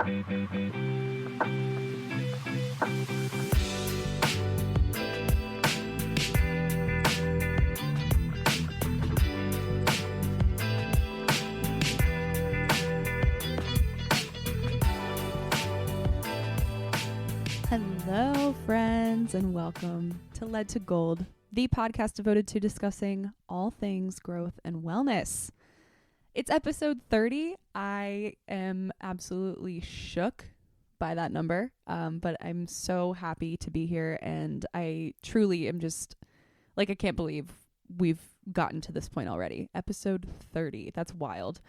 Hello, friends, and welcome to Led to Gold, the podcast devoted to discussing all things growth and wellness. It's episode 30. I am absolutely shook by that number, but I'm so happy to be here, and I truly am just, I can't believe we've gotten to this point already. Episode 30. That's wild.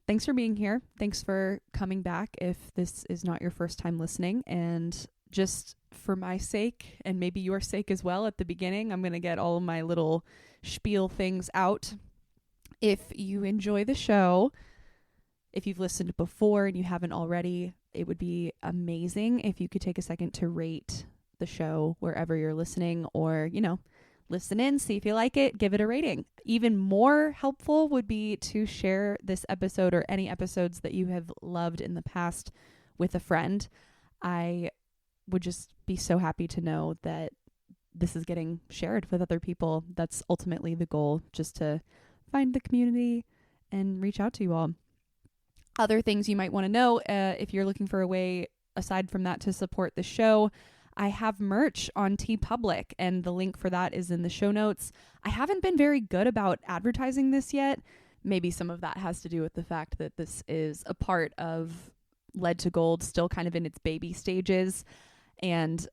Thanks for being here. Thanks for coming back if this is not your first time listening. And just for my sake, and maybe your sake as well, at the beginning, I'm going to get all of my little spiel things out. If you enjoy the show, if you've listened before and you haven't already, it would be amazing if you could take a second to rate the show wherever you're listening, or, listen in, see if you like it, give it a rating. Even more helpful would be to share this episode or any episodes that you have loved in the past with a friend. I would just be so happy to know that this is getting shared with other people. That's ultimately the goal, just to find the community and reach out to you all. Other things you might want to know, if you're looking for a way aside from that to support the show, I have merch on TeePublic, and the link for that is in the show notes. I haven't been very good about advertising this yet. Maybe some of that has to do with the fact that this is a part of Led to Gold, still kind of in its baby stages. And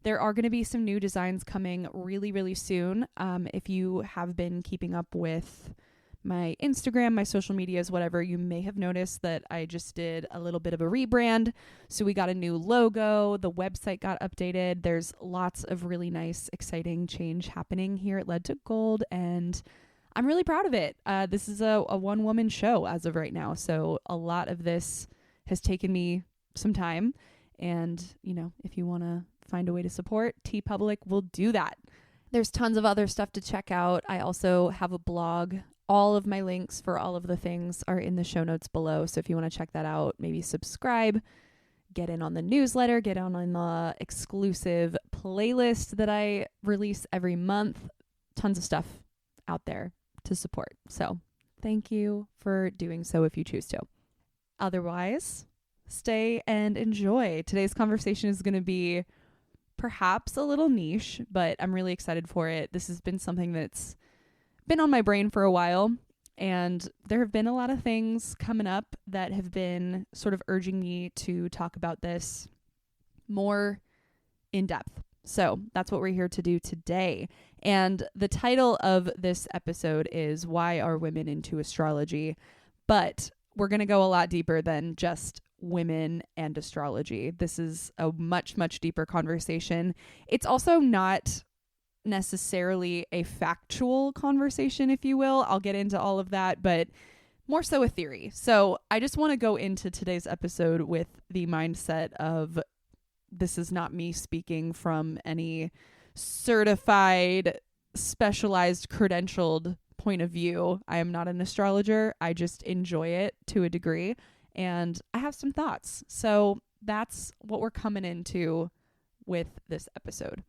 there are going to be some new designs coming really, really soon. If you have been keeping up with my Instagram, my social medias, whatever, you may have noticed that I just did a little bit of a rebrand. So we got a new logo, the website got updated. There's lots of really nice, exciting change happening here at Led to Gold, and I'm really proud of it. This is a one-woman show as of right now, so a lot of this has taken me some time, and, if you want to find a way to support, TeePublic will do that. There's tons of other stuff to check out. I also have a blog. All of my links for all of the things are in the show notes below. So if you want to check that out, maybe subscribe, get in on the newsletter, get on the exclusive playlist that I release every month. Tons of stuff out there to support. So thank you for doing so if you choose to. Otherwise, stay and enjoy. Today's conversation is going to be perhaps a little niche, but I'm really excited for it. This has been something that's been on my brain for a while, and there have been a lot of things coming up that have been sort of urging me to talk about this more in depth. So that's what we're here to do today. And the title of this episode is Why Are Women Into Astrology? But we're going to go a lot deeper than just women and astrology. This is a much, much deeper conversation. It's also not necessarily a factual conversation, if you will. I'll get into all of that, but more so a theory. So I just want to go into today's episode with the mindset of, this is not me speaking from any certified, specialized, credentialed point of view. I am not an astrologer. I just enjoy it to a degree, and I have some thoughts. So that's what we're coming into with this episode.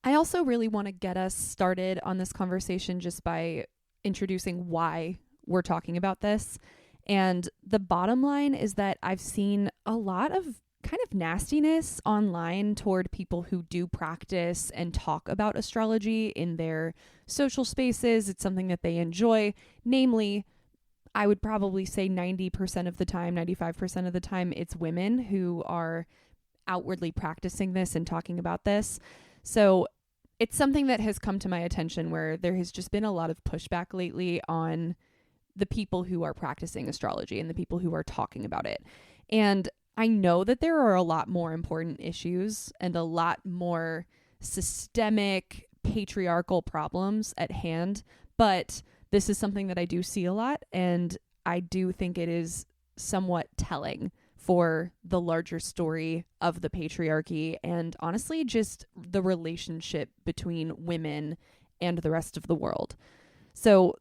I also really want to get us started on this conversation just by introducing why we're talking about this. And the bottom line is that I've seen a lot of kind of nastiness online toward people who do practice and talk about astrology in their social spaces. It's something that they enjoy. Namely, I would probably say 90% of the time, 95% of the time, it's women who are outwardly practicing this and talking about this. So it's something that has come to my attention where there has just been a lot of pushback lately on the people who are practicing astrology and the people who are talking about it. And I know that there are a lot more important issues and a lot more systemic patriarchal problems at hand, but this is something that I do see a lot, and I do think it is somewhat telling for the larger story of the patriarchy and honestly just the relationship between women and the rest of the world. So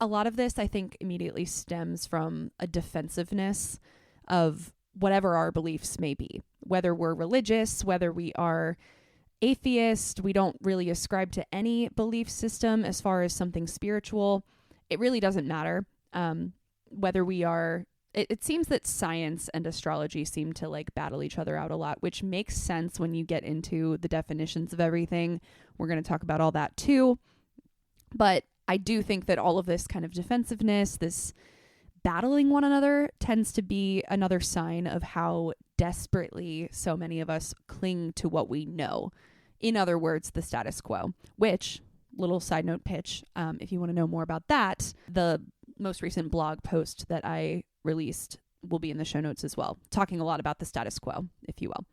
a lot of this, I think, immediately stems from a defensiveness of whatever our beliefs may be, whether we're religious, whether we are atheist, we don't really ascribe to any belief system as far as something spiritual. It really doesn't matter. Whether we are, it seems that science and astrology seem to like battle each other out a lot, which makes sense when you get into the definitions of everything. We're going to talk about all that too. But I do think that all of this kind of defensiveness, this battling one another, tends to be another sign of how desperately so many of us cling to what we know. In other words, the status quo, which, little side note pitch, if you want to know more about that, the most recent blog post that I released will be in the show notes as well, talking a lot about the status quo, if you will.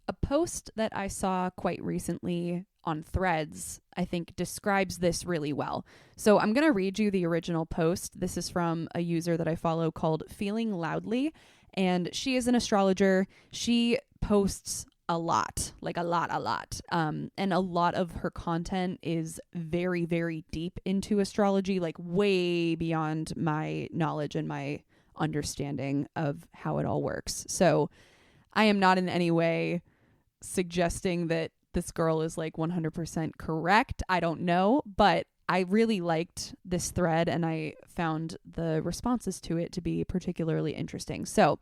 A post that I saw quite recently on Threads, I think, describes this really well. So I'm going to read you the original post. This is from a user that I follow called Feeling Loudly, and she is an astrologer. She posts a lot. And a lot of her content is very, very deep into astrology, like way beyond my knowledge and my understanding of how it all works. So I am not in any way suggesting that this girl is like 100% correct. I don't know, but I really liked this thread and I found the responses to it to be particularly interesting. So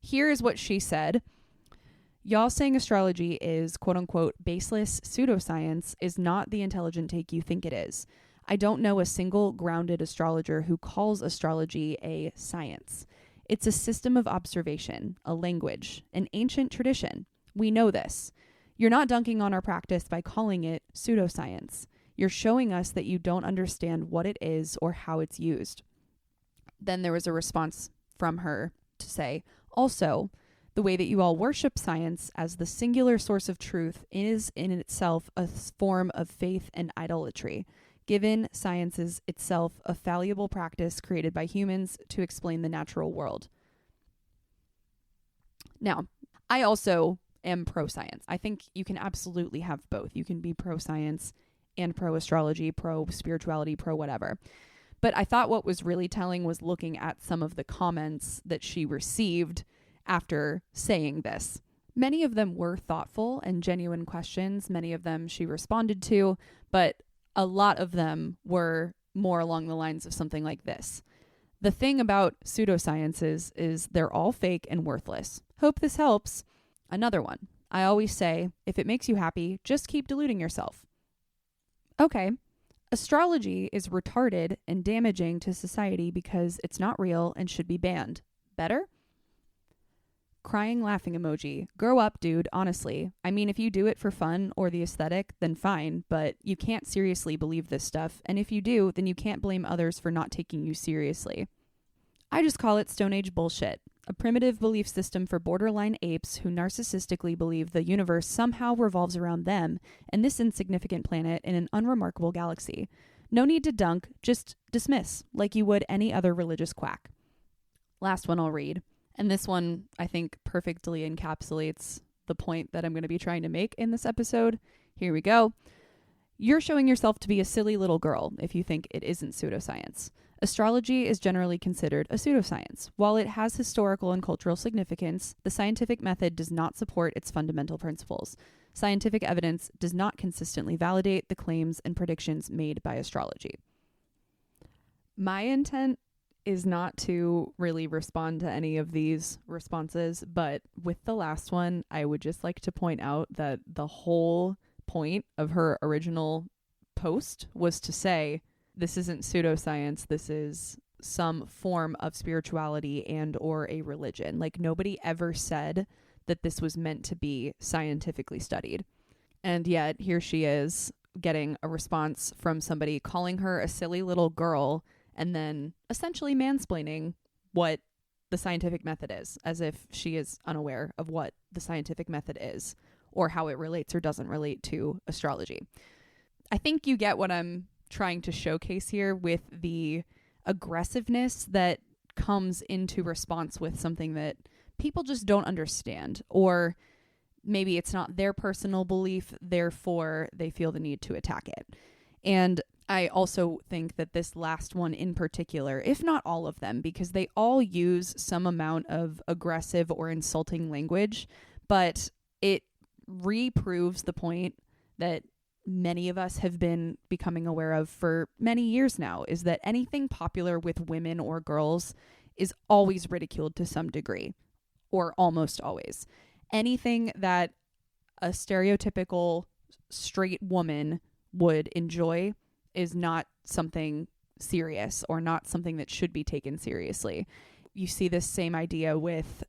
here's what she said. Y'all saying astrology is quote unquote baseless pseudoscience is not the intelligent take you think it is. I don't know a single grounded astrologer who calls astrology a science. It's a system of observation, a language, an ancient tradition. We know this. You're not dunking on our practice by calling it pseudoscience. You're showing us that you don't understand what it is or how it's used. Then there was a response from her to say, also, the way that you all worship science as the singular source of truth is in itself a form of faith and idolatry, given science is itself a fallible practice created by humans to explain the natural world. Now, I also am pro-science. I think you can absolutely have both. You can be pro-science and pro-astrology, pro-spirituality, pro-whatever. But I thought what was really telling was looking at some of the comments that she received after saying this. Many of them were thoughtful and genuine questions. Many of them she responded to, but a lot of them were more along the lines of something like this. The thing about pseudosciences is they're all fake and worthless. Hope this helps. Another one. I always say, if it makes you happy, just keep deluding yourself. Okay. Astrology is retarded and damaging to society because it's not real and should be banned. Better? Crying laughing emoji. Grow up, dude, honestly. I mean, if you do it for fun or the aesthetic, then fine, but you can't seriously believe this stuff, and if you do, then you can't blame others for not taking you seriously. I just call it Stone Age bullshit. A primitive belief system for borderline apes who narcissistically believe the universe somehow revolves around them and this insignificant planet in an unremarkable galaxy. No need to dunk, just dismiss, like you would any other religious quack. Last one I'll read. And this one, I think, perfectly encapsulates the point that I'm going to be trying to make in this episode. Here we go. You're showing yourself to be a silly little girl if you think it isn't pseudoscience. Astrology is generally considered a pseudoscience. While it has historical and cultural significance, the scientific method does not support its fundamental principles. Scientific evidence does not consistently validate the claims and predictions made by astrology. My intent is not to really respond to any of these responses, but with the last one, I would just like to point out that the whole point of her original post was to say, this isn't pseudoscience, this is some form of spirituality and or a religion. Like, nobody ever said that this was meant to be scientifically studied. And yet, here she is getting a response from somebody calling her a silly little girl and then essentially mansplaining what the scientific method is, as if she is unaware of what the scientific method is or how it relates or doesn't relate to astrology. I think you get what I'm trying to showcase here with the aggressiveness that comes into response with something that people just don't understand, or maybe it's not their personal belief, therefore they feel the need to attack it. And I also think that this last one in particular, if not all of them, because they all use some amount of aggressive or insulting language, but it reproves the point that many of us have been becoming aware of for many years now, is that anything popular with women or girls is always ridiculed to some degree, or almost always. Anything that a stereotypical straight woman would enjoy is not something serious or not something that should be taken seriously. You see this same idea with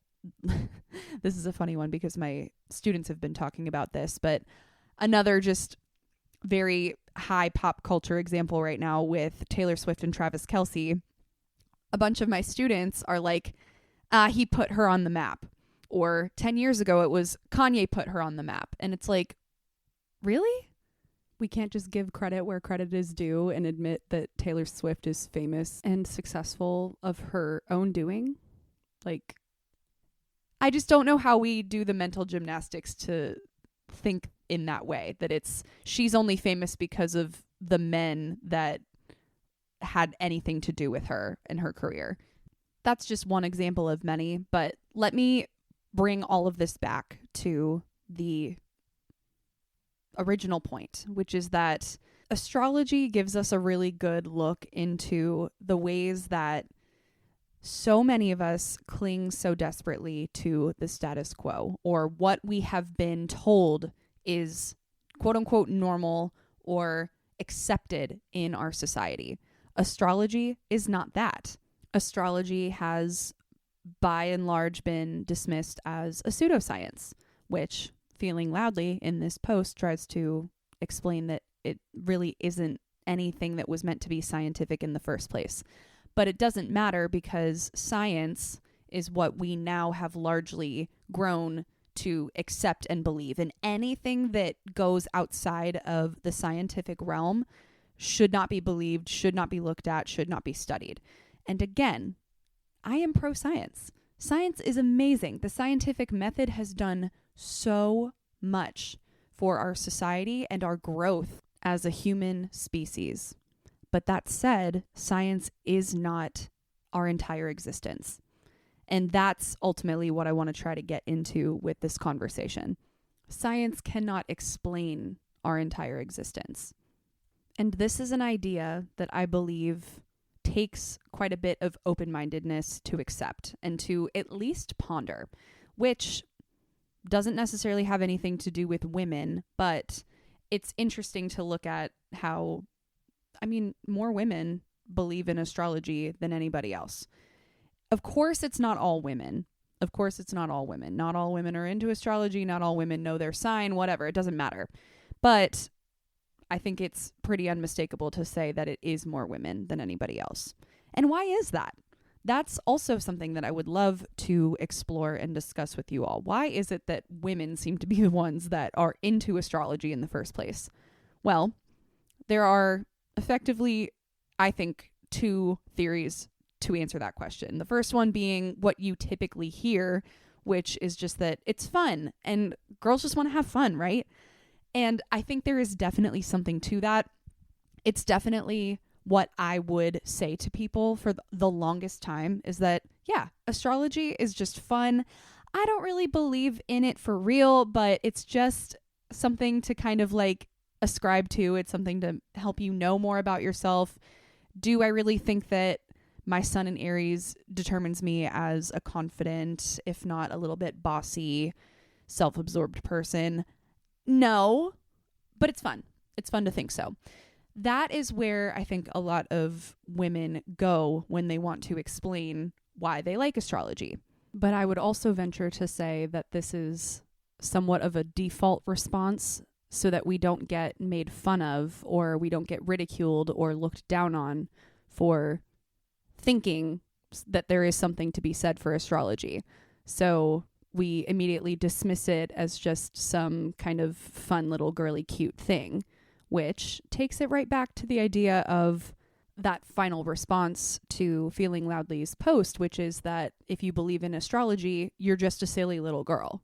this is a funny one because my students have been talking about this, but another just very high pop culture example right now with Taylor Swift and Travis Kelce. A bunch of my students are like, he put her on the map. Or 10 years ago, it was Kanye put her on the map. And it's like, really? We can't just give credit where credit is due and admit that Taylor Swift is famous and successful of her own doing? Like, I just don't know how we do the mental gymnastics to think in that way, that she's only famous because of the men that had anything to do with her and her career. That's just one example of many, but let me bring all of this back to the original point, which is that astrology gives us a really good look into the ways that so many of us cling so desperately to the status quo, or what we have been told is quote unquote normal or accepted in our society. Astrology is not that. Astrology has by and large been dismissed as a pseudoscience, which Feeling Loudly in this post tries to explain that it really isn't anything that was meant to be scientific in the first place. But it doesn't matter because science is what we now have largely grown to accept and believe. And anything that goes outside of the scientific realm should not be believed, should not be looked at, should not be studied. And again, I am pro-science. Science is amazing. The scientific method has done so much for our society and our growth as a human species. But that said, science is not our entire existence. And that's ultimately what I want to try to get into with this conversation. Science cannot explain our entire existence. And this is an idea that I believe takes quite a bit of open-mindedness to accept and to at least ponder, which doesn't necessarily have anything to do with women, but it's interesting to look at how, more women believe in astrology than anybody else. Of course, it's not all women. Not all women are into astrology. Not all women know their sign, whatever. It doesn't matter. But I think it's pretty unmistakable to say that it is more women than anybody else. And why is that? That's also something that I would love to explore and discuss with you all. Why is it that women seem to be the ones that are into astrology in the first place? Well, there are effectively, I think, two theories to answer that question. The first one being what you typically hear, which is just that it's fun and girls just want to have fun, right? And I think there is definitely something to that. It's definitely what I would say to people for the longest time is that, yeah, astrology is just fun. I don't really believe in it for real, but it's just something to kind of like ascribe to. It's something to help you know more about yourself. Do I really think that my sun in Aries determines me as a confident, if not a little bit bossy, self-absorbed person? No, but it's fun. It's fun to think so. That is where I think a lot of women go when they want to explain why they like astrology. But I would also venture to say that this is somewhat of a default response so that we don't get made fun of or we don't get ridiculed or looked down on for thinking that there is something to be said for astrology. So we immediately dismiss it as just some kind of fun little girly cute thing, which takes it right back to the idea of that final response to Feeling Loudly's post, which is that if you believe in astrology, you're just a silly little girl.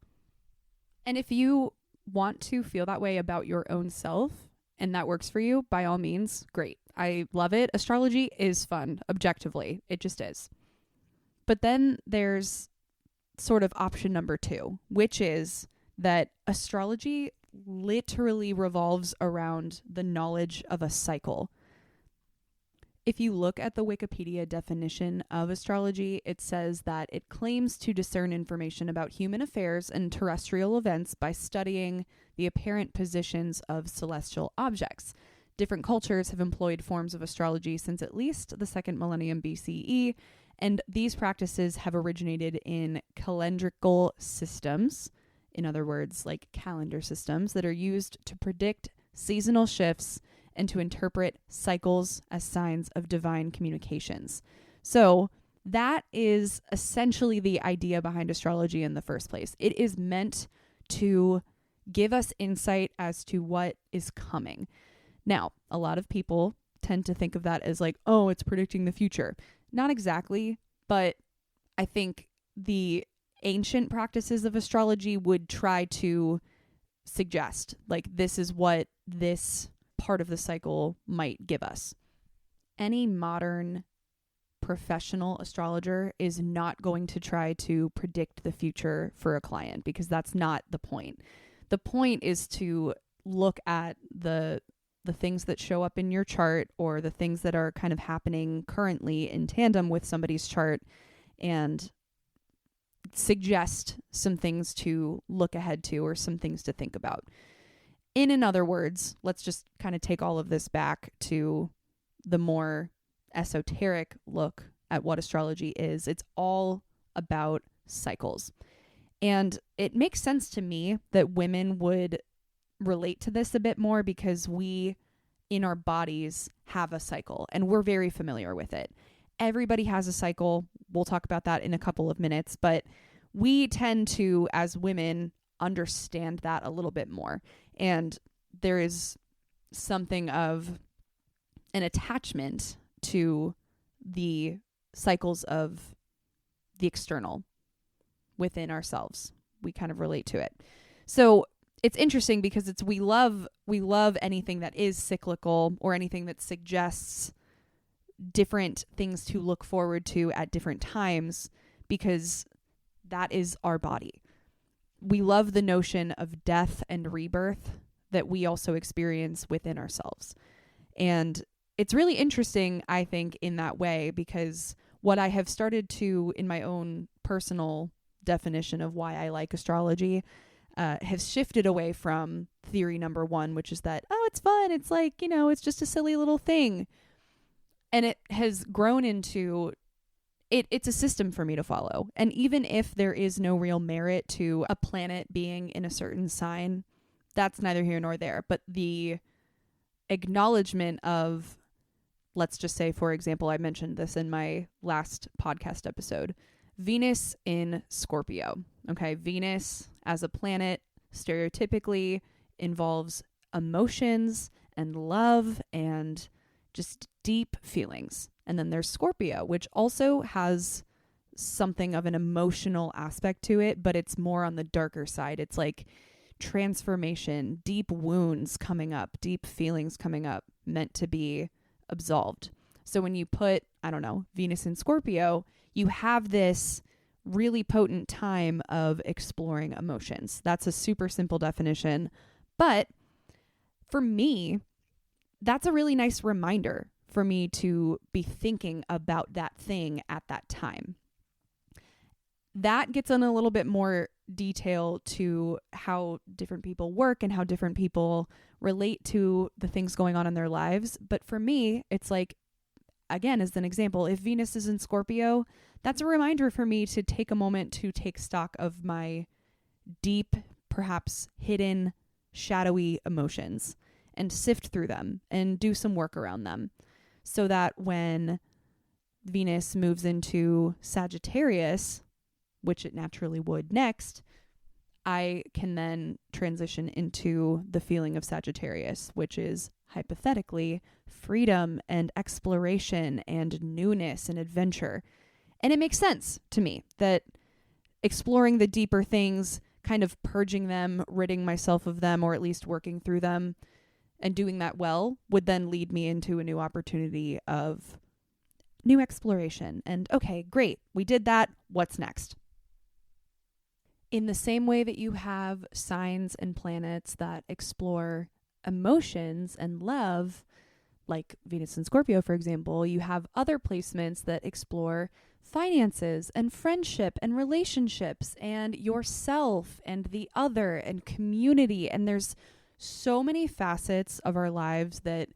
And if you want to feel that way about your own self and that works for you, by all means, great. I love it. Astrology is fun, objectively. It just is. But then there's sort of option number 2, which is that astrology literally revolves around the knowledge of a cycle. If you look at the Wikipedia definition of astrology, it says that it claims to discern information about human affairs and terrestrial events by studying the apparent positions of celestial objects. Different cultures have employed forms of astrology since at least the 2nd millennium BCE, and these practices have originated in calendrical systems, in other words, like calendar systems that are used to predict seasonal shifts and to interpret cycles as signs of divine communications. So that is essentially the idea behind astrology in the first place. It is meant to give us insight as to what is coming. Now, a lot of people tend to think of that as like, oh, it's predicting the future. Not exactly, but I think the ancient practices of astrology would try to suggest, like, this is what this part of the cycle might give us. Any modern professional astrologer is not going to try to predict the future for a client, because that's not the point. The point is to look at the things that show up in your chart, or the things that are kind of happening currently in tandem with somebody's chart, and suggest some things to look ahead to, or some things to think about. In other words, let's just kind of take all of this back to the more esoteric look at what astrology is. It's all about cycles. And it makes sense to me that women would relate to this a bit more, because we in our bodies have a cycle and we're very familiar with it. Everybody has a cycle. We'll talk about that in a couple of minutes, but we tend to, as women, understand that a little bit more. And there is something of an attachment to the cycles of the external within ourselves. We kind of relate to it. So it's interesting because we love anything that is cyclical, or anything that suggests different things to look forward to at different times, because that is our body. We love the notion of death and rebirth that we also experience within ourselves. And it's really interesting, I think, in that way, because what I have started to, in my own personal definition of why I like astrology, has shifted away from theory number 1, which is that, oh, it's fun. It's like, it's just a silly little thing. And it has grown into, it's a system for me to follow. And even if there is no real merit to a planet being in a certain sign, that's neither here nor there. But the acknowledgement of, let's just say, for example, I mentioned this in my last podcast episode, Venus in Scorpio. Okay, Venus as a planet stereotypically involves emotions and love and just deep feelings. And then there's Scorpio, which also has something of an emotional aspect to it, but it's more on the darker side. It's like transformation, deep wounds coming up, deep feelings coming up, meant to be absolved. So when you put, Venus in Scorpio, you have this really potent time of exploring emotions. That's a super simple definition. But for me, that's a really nice reminder for me to be thinking about that thing at that time. That gets in a little bit more detail to how different people work and how different people relate to the things going on in their lives. But for me, it's like, again, as an example, if Venus is in Scorpio, that's a reminder for me to take a moment to take stock of my deep, perhaps hidden, shadowy emotions and sift through them and do some work around them, so that when Venus moves into Sagittarius, which it naturally would next, I can then transition into the feeling of Sagittarius, which is hypothetically freedom and exploration and newness and adventure. And it makes sense to me that exploring the deeper things, kind of purging them, ridding myself of them, or at least working through them, And doing that well would then lead me into a new opportunity of new exploration. And okay, great, we did that. What's next? In the same way that you have signs and planets that explore emotions and love, like Venus and Scorpio, for example, you have other placements that explore finances and friendship and relationships and yourself and the other and community. And there's so many facets of our lives that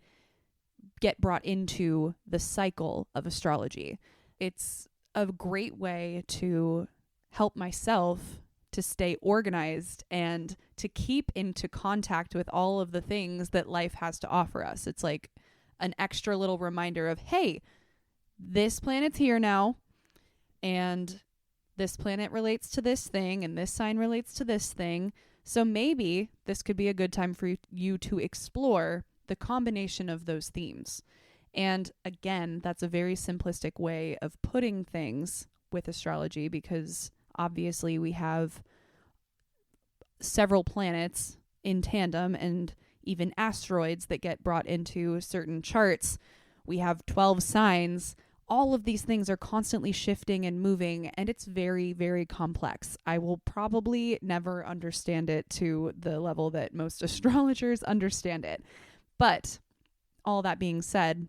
get brought into the cycle of astrology. It's a great way to help myself to stay organized and to keep into contact with all of the things that life has to offer us. It's like an extra little reminder of, hey, this planet's here now, and this planet relates to this thing, and this sign relates to this thing. So maybe this could be a good time for you to explore the combination of those themes. And again, that's a very simplistic way of putting things with astrology, because obviously we have several planets in tandem and even asteroids that get brought into certain charts. We have 12 signs. All of these things are constantly shifting and moving, and it's very, very complex. I will probably never understand it to the level that most astrologers understand it. But all that being said,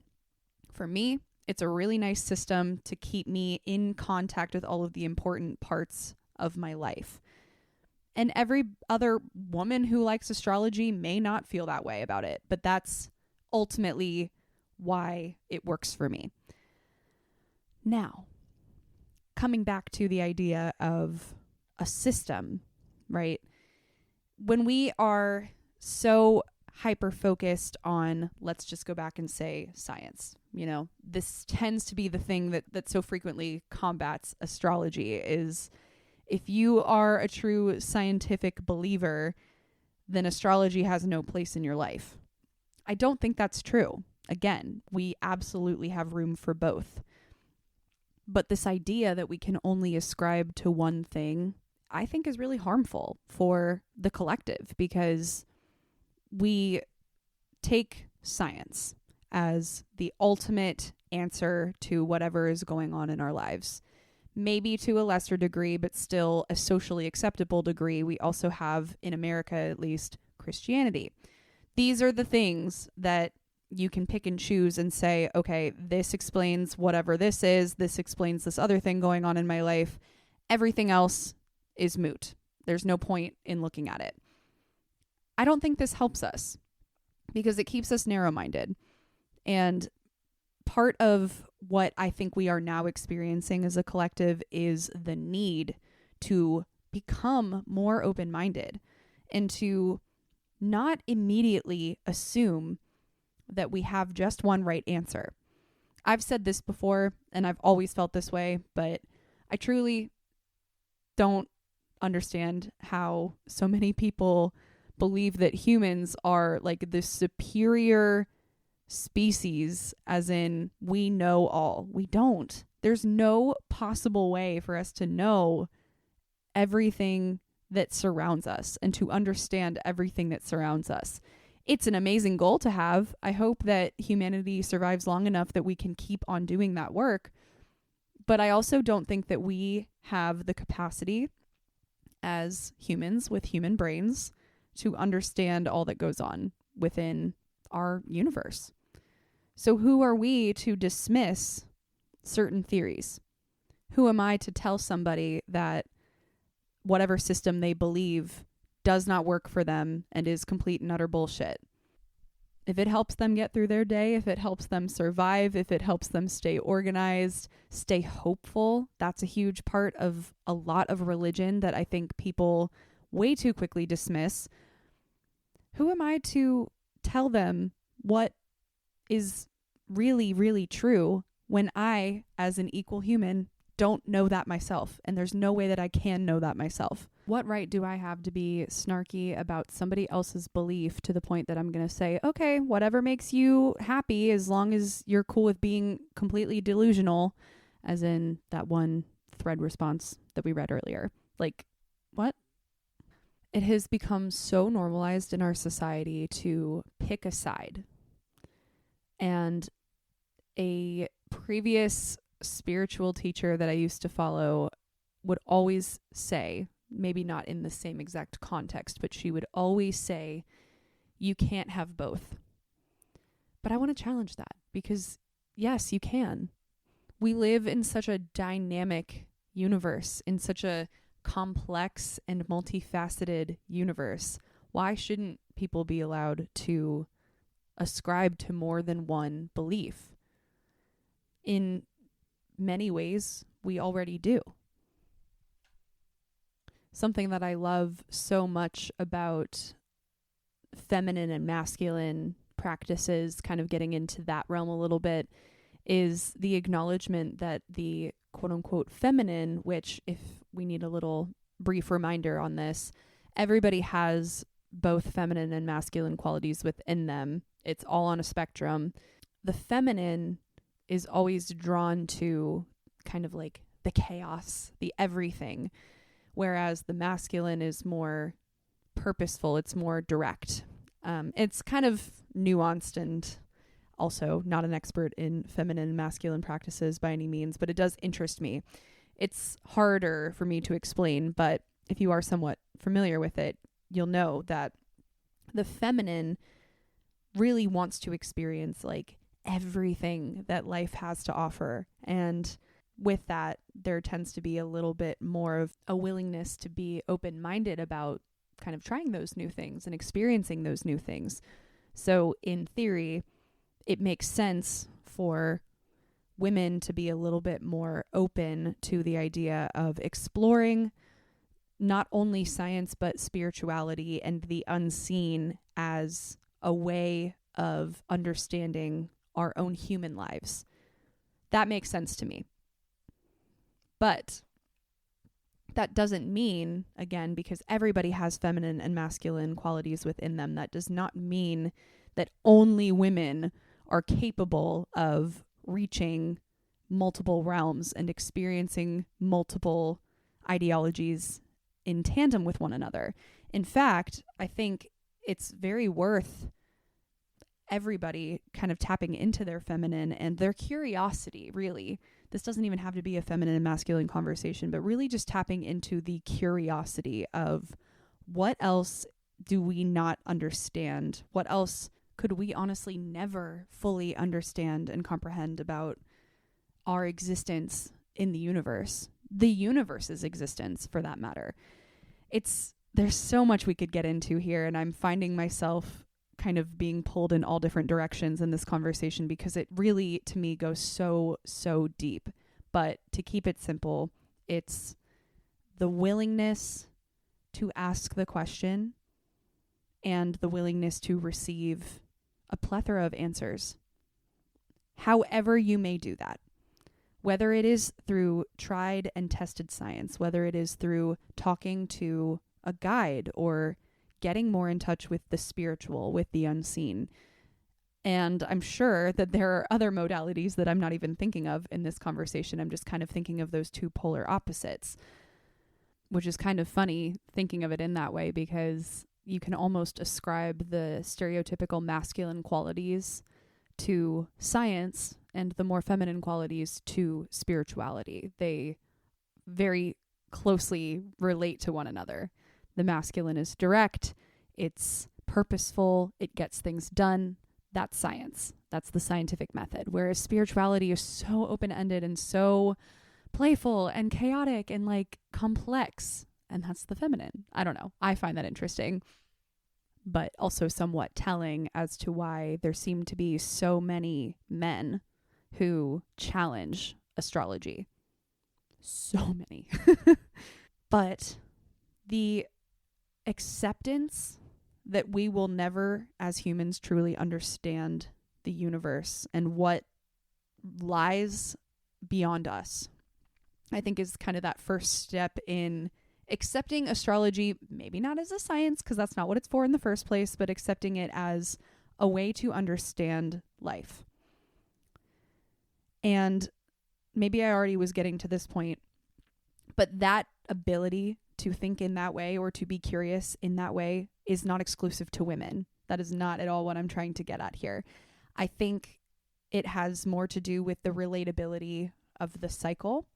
for me, it's a really nice system to keep me in contact with all of the important parts of my life. And every other woman who likes astrology may not feel that way about it, but that's ultimately why it works for me. Now, coming back to the idea of a system, right? When we are so hyper-focused on, let's just go back and say science, this tends to be the thing that so frequently combats astrology is, if you are a true scientific believer, then astrology has no place in your life. I don't think that's true. Again, we absolutely have room for both. But this idea that we can only ascribe to one thing, I think is really harmful for the collective, because we take science as the ultimate answer to whatever is going on in our lives. Maybe to a lesser degree, but still a socially acceptable degree. We also have, in America at least, Christianity. These are the things that you can pick and choose and say, okay, this explains whatever this is. This explains this other thing going on in my life. Everything else is moot. There's no point in looking at it. I don't think this helps us, because it keeps us narrow-minded. And part of what I think we are now experiencing as a collective is the need to become more open-minded and to not immediately assume that we have just one right answer. I've said this before, and I've always felt this way, but I truly don't understand how so many people believe that humans are like the superior species, as in we know all. We don't. There's no possible way for us to know everything that surrounds us and to understand everything that surrounds us. It's an amazing goal to have. I hope that humanity survives long enough that we can keep on doing that work. But I also don't think that we have the capacity as humans with human brains to understand all that goes on within our universe. So who are we to dismiss certain theories? Who am I to tell somebody that whatever system they believe does not work for them and is complete and utter bullshit? If it helps them get through their day, if it helps them survive, if it helps them stay organized, stay hopeful, that's a huge part of a lot of religion that I think people way too quickly dismiss. Who am I to tell them what is really, really true when I, as an equal human, don't know that myself, and there's no way that I can know that myself? What right do I have to be snarky about somebody else's belief to the point that I'm going to say, okay, whatever makes you happy, as long as you're cool with being completely delusional, as in that one thread response that we read earlier? Like, what? it has become so normalized in our society to pick a side. And a previous spiritual teacher that I used to follow would always say, maybe not in the same exact context, but she would always say, you can't have both. But I want to challenge that because, yes, you can. We live in such a dynamic universe, in such a complex and multifaceted universe. Why shouldn't people be allowed to ascribe to more than one belief? In many ways, we already do. Something that I love so much about feminine and masculine practices, kind of getting into that realm a little bit, is the acknowledgement that the quote-unquote feminine, which, if we need a little brief reminder on this, everybody has both feminine and masculine qualities within them. It's all on a spectrum. The feminine is always drawn to kind of like the chaos, the everything, whereas the masculine is more purposeful. It's more direct. It's kind of nuanced, and also not an expert in feminine and masculine practices by any means, but it does interest me. It's harder for me to explain, but if you are somewhat familiar with it, you'll know that the feminine really wants to experience like everything that life has to offer. And with that, there tends to be a little bit more of a willingness to be open-minded about kind of trying those new things and experiencing those new things. So in theory, it makes sense for women to be a little bit more open to the idea of exploring not only science, but spirituality and the unseen as a way of understanding our own human lives. That makes sense to me. But that doesn't mean, again, because everybody has feminine and masculine qualities within them, that does not mean that only women are capable of reaching multiple realms and experiencing multiple ideologies in tandem with one another. In fact, I think it's very worth everybody kind of tapping into their feminine and their curiosity, really. This doesn't even have to be a feminine and masculine conversation, but really just tapping into the curiosity of what else do we not understand? What else could we honestly never fully understand and comprehend about our existence in the universe's existence, for that matter? There's so much we could get into here, and I'm finding myself kind of being pulled in all different directions in this conversation because it really, to me, goes so deep. But to keep it simple, it's the willingness to ask the question and the willingness to receive a plethora of answers. However you may do that, whether it is through tried and tested science, whether it is through talking to a guide or getting more in touch with the spiritual, with the unseen. And I'm sure that there are other modalities that I'm not even thinking of in this conversation. I'm just kind of thinking of those two polar opposites, which is kind of funny thinking of it in that way, because you can almost ascribe the stereotypical masculine qualities to science and the more feminine qualities to spirituality. They very closely relate to one another. The masculine is direct, it's purposeful, it gets things done. That's science. That's the scientific method. Whereas spirituality is so open-ended and so playful and chaotic and like complex. And that's the feminine. I don't know. I find that interesting, but also somewhat telling as to why there seem to be so many men who challenge astrology. So many. But the acceptance that we will never, as humans, truly understand the universe and what lies beyond us, I think is kind of that first step in accepting astrology, maybe not as a science, because that's not what it's for in the first place, but accepting it as a way to understand life. And maybe I already was getting to this point, but that ability to think in that way or to be curious in that way is not exclusive to women. That is not at all what I'm trying to get at here. I think it has more to do with the relatability of the cycle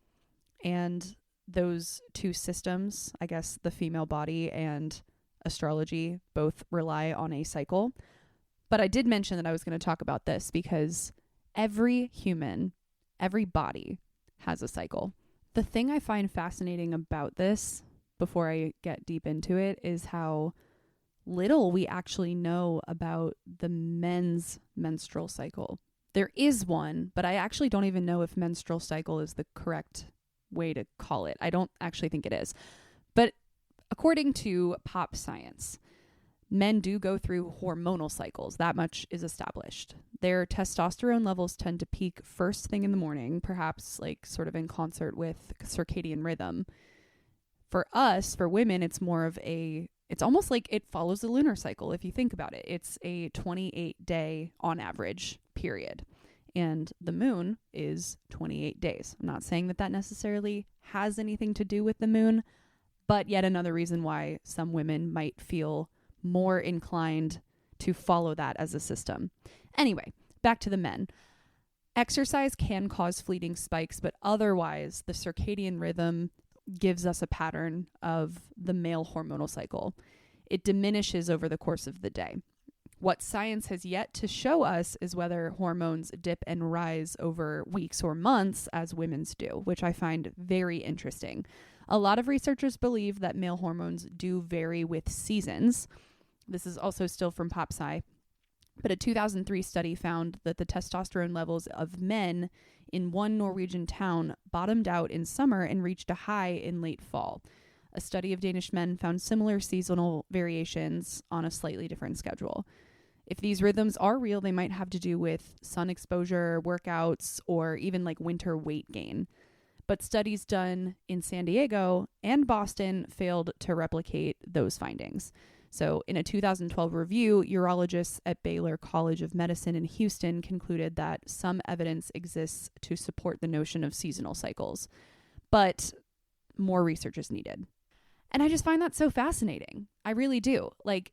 and those two systems. I guess the female body and astrology both rely on a cycle. But I did mention that I was going to talk about this because every human, every body has a cycle. The thing I find fascinating about this, before I get deep into it, is how little we actually know about the men's menstrual cycle. There is one, but I actually don't even know if menstrual cycle is the correct way to call it. I don't actually think it is. But according to pop science, men do go through hormonal cycles. That much is established. Their testosterone levels tend to peak first thing in the morning, perhaps like sort of in concert with circadian rhythm. For us, for women, it's almost like it follows the lunar cycle. If you think about it, it's a 28-day on average period. And the moon is 28 days. I'm not saying that necessarily has anything to do with the moon, but yet another reason why some women might feel more inclined to follow that as a system. Anyway, back to the men. Exercise can cause fleeting spikes, but otherwise the circadian rhythm gives us a pattern of the male hormonal cycle. It diminishes over the course of the day. What science has yet to show us is whether hormones dip and rise over weeks or months as women's do, which I find very interesting. A lot of researchers believe that male hormones do vary with seasons. This is also still from Pop Sci. But a 2003 study found that the testosterone levels of men in one Norwegian town bottomed out in summer and reached a high in late fall. A study of Danish men found similar seasonal variations on a slightly different schedule. If these rhythms are real, they might have to do with sun exposure, workouts, or even like winter weight gain. But studies done in San Diego and Boston failed to replicate those findings. So in a 2012 review, urologists at Baylor College of Medicine in Houston concluded that some evidence exists to support the notion of seasonal cycles, but more research is needed. And I just find that so fascinating. I really do. Like,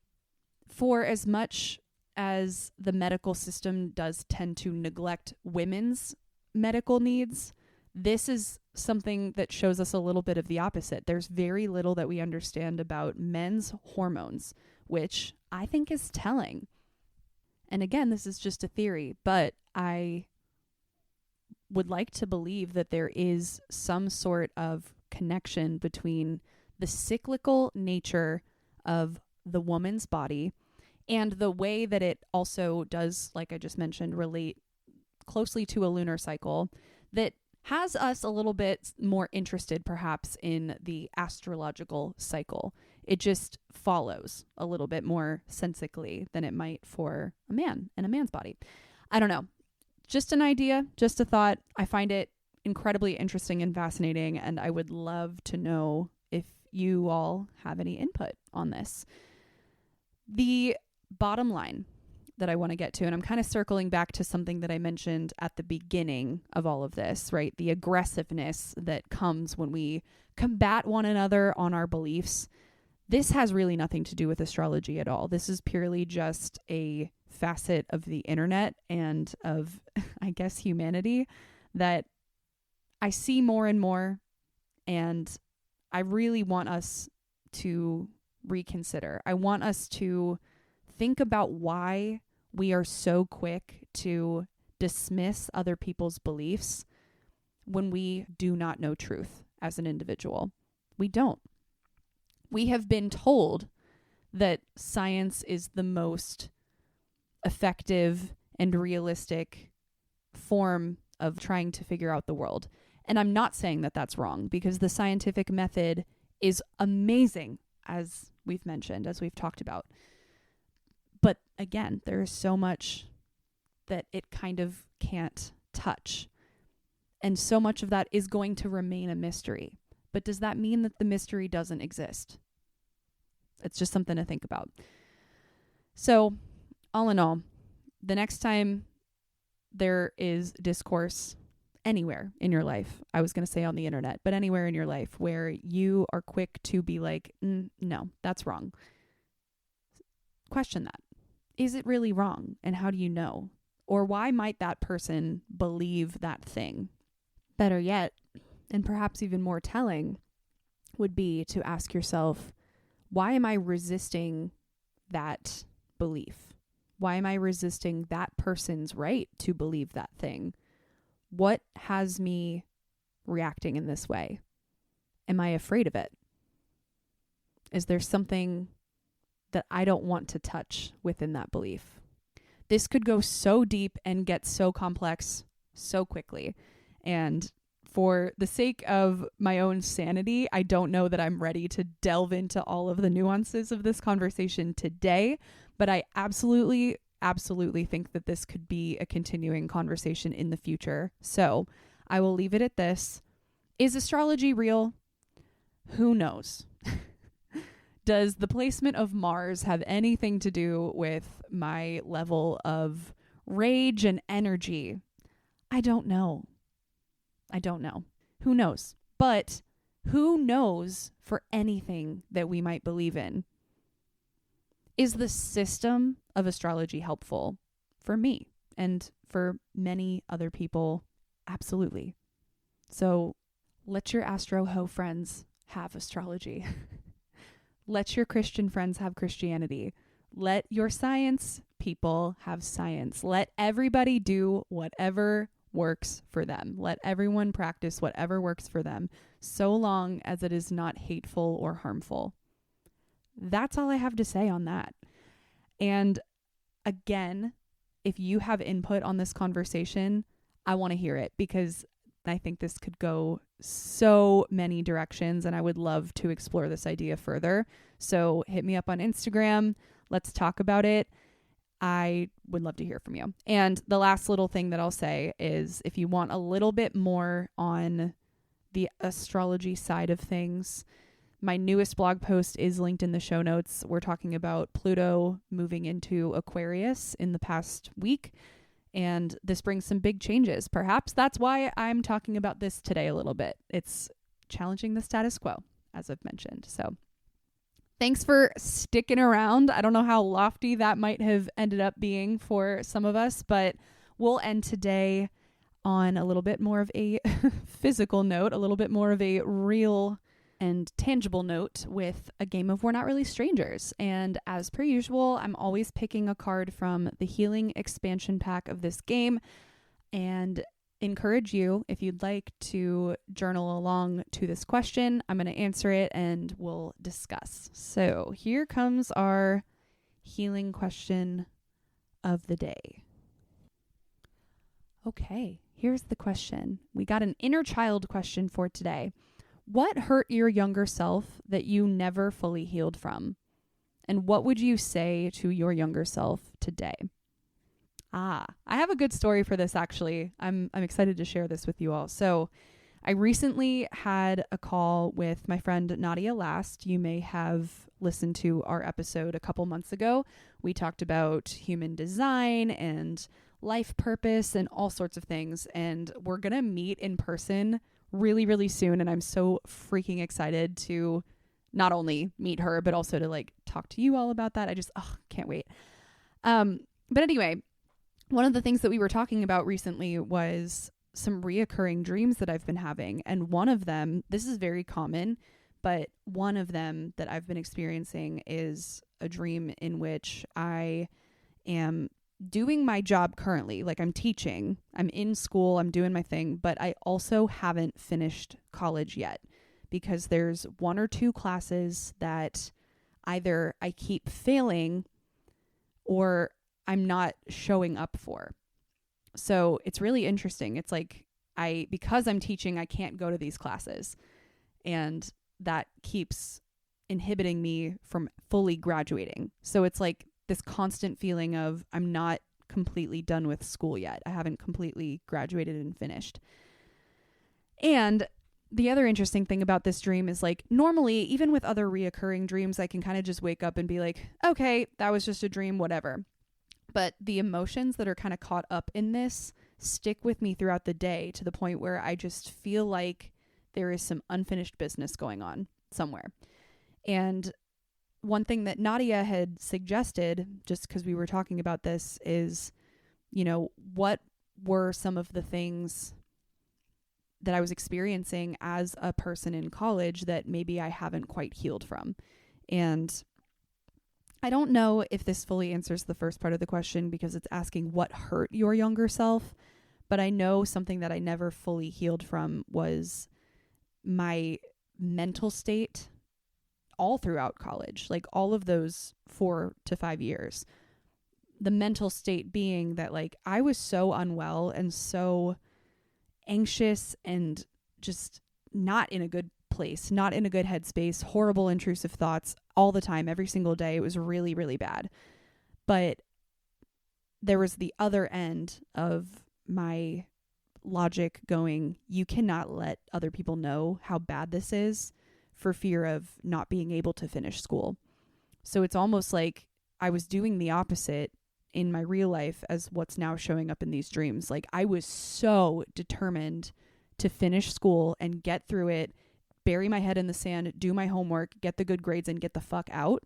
for as much as the medical system does tend to neglect women's medical needs, this is something that shows us a little bit of the opposite. There's very little that we understand about men's hormones, which I think is telling. And again, this is just a theory, but I would like to believe that there is some sort of connection between the cyclical nature of the woman's body and the way that it also does, like I just mentioned, relate closely to a lunar cycle that has us a little bit more interested perhaps in the astrological cycle. It just follows a little bit more sensically than it might for a man and a man's body. I don't know. Just an idea, just a thought. I find it incredibly interesting and fascinating, and I would love to know if you all have any input on this. The bottom line that I want to get to, and I'm kind of circling back to something that I mentioned at the beginning of all of this, right? The aggressiveness that comes when we combat one another on our beliefs. This has really nothing to do with astrology at all. This is purely just a facet of the internet and of, I guess, humanity that I see more and more, and I really want us to reconsider. I want us to think about why we are so quick to dismiss other people's beliefs when we do not know truth as an individual. We don't. We have been told that science is the most effective and realistic form of trying to figure out the world. And I'm not saying that that's wrong, because the scientific method is amazing, as we've mentioned, as we've talked about. But again, there is so much that it kind of can't touch. And so much of that is going to remain a mystery. But does that mean that the mystery doesn't exist? It's just something to think about. So, all in all, the next time there is discourse anywhere in your life, I was going to say on the internet, but anywhere in your life where you are quick to be like, no, that's wrong. Question that. Is it really wrong? And how do you know? Or why might that person believe that thing? Better yet, and perhaps even more telling, would be to ask yourself, why am I resisting that belief? Why am I resisting that person's right to believe that thing? What has me reacting in this way? Am I afraid of it? Is there something that I don't want to touch within that belief? This could go so deep and get so complex so quickly. And for the sake of my own sanity, I don't know that I'm ready to delve into all of the nuances of this conversation today, but I absolutely think that this could be a continuing conversation in the future. So I will leave it at this. Is astrology real? Who knows? Does the placement of Mars have anything to do with my level of rage and energy? I don't know. Who knows? But who knows for anything that we might believe in? Is the system of astrology helpful for me and for many other people? Absolutely. So let your astro ho friends have astrology. Let your Christian friends have Christianity. Let your science people have science. Let everybody do whatever works for them. Let everyone practice whatever works for them, so long as it is not hateful or harmful. That's all I have to say on that. And again, if you have input on this conversation, I want to hear it, because I think this could go so many directions and I would love to explore this idea further. So hit me up on Instagram. Let's talk about it. I would love to hear from you. And the last little thing that I'll say is, if you want a little bit more on the astrology side of things, my newest blog post is linked in the show notes. We're talking about Pluto moving into Aquarius in the past week, and this brings some big changes. Perhaps that's why I'm talking about this today a little bit. It's challenging the status quo, as I've mentioned. So thanks for sticking around. I don't know how lofty that might have ended up being for some of us, but we'll end today on a little bit more of a physical note, a little bit more of a real and tangible note with a game of We're Not Really Strangers. And as per usual, I'm always picking a card from the healing expansion pack of this game, and encourage you, if you'd like to journal along to this question, I'm going to answer it and we'll discuss. So here comes our healing question of the day. Okay, here's the question. We got an inner child question for today. What hurt your younger self that you never fully healed from? And what would you say to your younger self today? I have a good story for this, actually. I'm excited to share this with you all. So I recently had a call with my friend Nadia Last. You may have listened to our episode a couple months ago. We talked about human design and life purpose and all sorts of things. And we're going to meet in person really, really soon. And I'm so freaking excited to not only meet her, but also to talk to you all about that. I just can't wait. But anyway, one of the things that we were talking about recently was some reoccurring dreams that I've been having. And one of them, this is very common, but one of them that I've been experiencing is a dream in which I am doing my job currently. Like, I'm teaching, I'm in school, I'm doing my thing, but I also haven't finished college yet, because there's one or two classes that either I keep failing or I'm not showing up for. So it's really interesting. It's like because I'm teaching, I can't go to these classes, and that keeps inhibiting me from fully graduating. So it's like this constant feeling of I'm not completely done with school yet. I haven't completely graduated and finished. And the other interesting thing about this dream is, normally, even with other reoccurring dreams, I can kind of just wake up and be like, okay, that was just a dream, whatever. But the emotions that are kind of caught up in this stick with me throughout the day to the point where I just feel like there is some unfinished business going on somewhere. And one thing that Nadia had suggested, just because we were talking about this, is, what were some of the things that I was experiencing as a person in college that maybe I haven't quite healed from. And I don't know if this fully answers the first part of the question because it's asking what hurt your younger self, but I know something that I never fully healed from was my mental state all throughout college, like all of those 4 to 5 years. The mental state being that like I was so unwell and so anxious and just not in a good place, not in a good headspace, horrible intrusive thoughts all the time, every single day. It was really, really bad. But there was the other end of my logic going, you cannot let other people know how bad this is for fear of not being able to finish school. So it's almost like I was doing the opposite in my real life as what's now showing up in these dreams. Like I was so determined to finish school and get through it, bury my head in the sand, do my homework, get the good grades and get the fuck out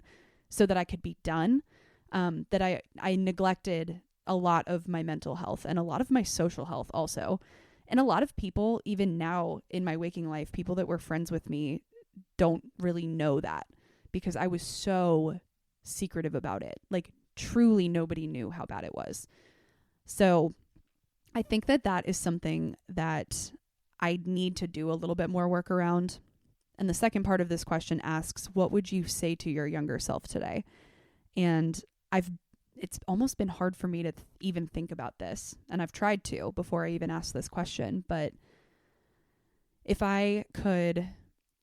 so that I could be done. That I neglected a lot of my mental health and a lot of my social health also. And a lot of people, even now in my waking life, people that were friends with me don't really know that because I was so secretive about it. Like truly nobody knew how bad it was. So I think that is something that I need to do a little bit more work around. And the second part of this question asks, what would you say to your younger self today? And it's almost been hard for me to even think about this. And I've tried to before I even asked this question. But if I could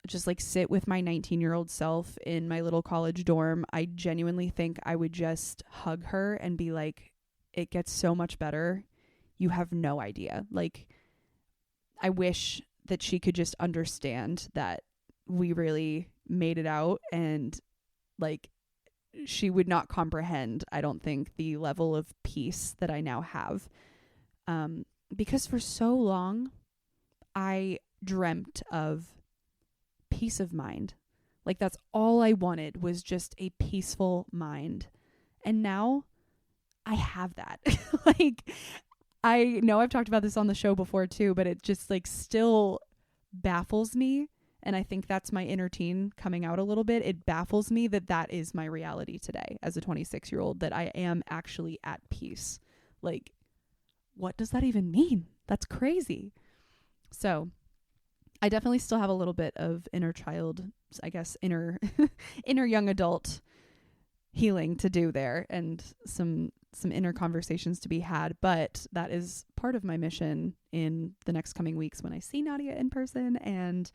just like sit with my 19-year-old self in my little college dorm, I genuinely think I would just hug her and be like, it gets so much better. You have no idea. Like, I wish that she could just understand that we really made it out, and like she would not comprehend, I don't think, the level of peace that I now have. Because for so long I dreamt of peace of mind. Like that's all I wanted, was just a peaceful mind. And now I have that. Like, I know I've talked about this on the show before too, but it just like still baffles me. And I think that's my inner teen coming out a little bit. It baffles me that is my reality today as a 26-year-old, that I am actually at peace. Like, what does that even mean? That's crazy. So I definitely still have a little bit of inner child, I guess, inner young adult healing to do there, and some inner conversations to be had. But that is part of my mission in the next coming weeks when I see Nadia in person, and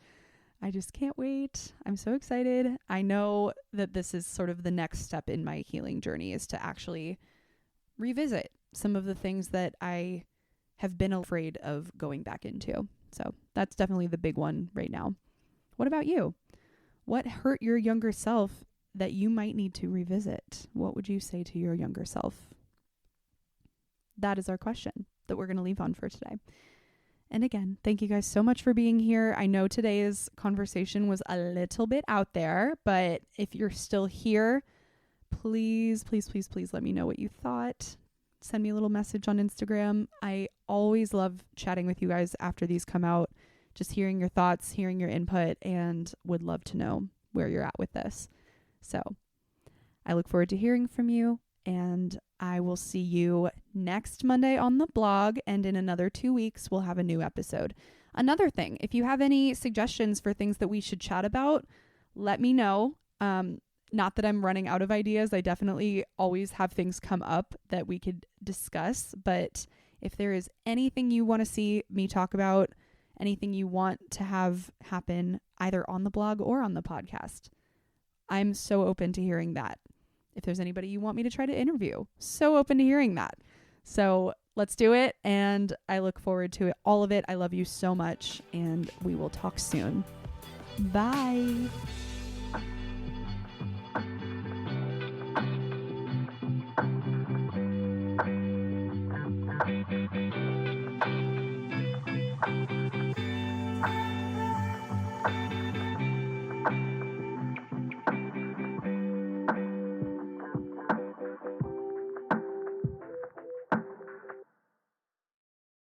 I just can't wait. I'm so excited. I know that this is sort of the next step in my healing journey, is to actually revisit some of the things that I have been afraid of going back into. So that's definitely the big one right now. What about you? What hurt your younger self that you might need to revisit? What would you say to your younger self? That is our question that we're going to leave on for today. And again, thank you guys so much for being here. I know today's conversation was a little bit out there, but if you're still here, please, please, please, please let me know what you thought. Send me a little message on Instagram. I always love chatting with you guys after these come out, just hearing your thoughts, hearing your input, and would love to know where you're at with this. So I look forward to hearing from you, and I will see you next Monday on the blog, and in another 2 weeks, we'll have a new episode. Another thing, if you have any suggestions for things that we should chat about, let me know. Not that I'm running out of ideas. I definitely always have things come up that we could discuss. But if there is anything you want to see me talk about, anything you want to have happen either on the blog or on the podcast, I'm so open to hearing that. If there's anybody you want me to try to interview, so open to hearing that. So let's do it. And I look forward to all of it. I love you so much, and we will talk soon. Bye.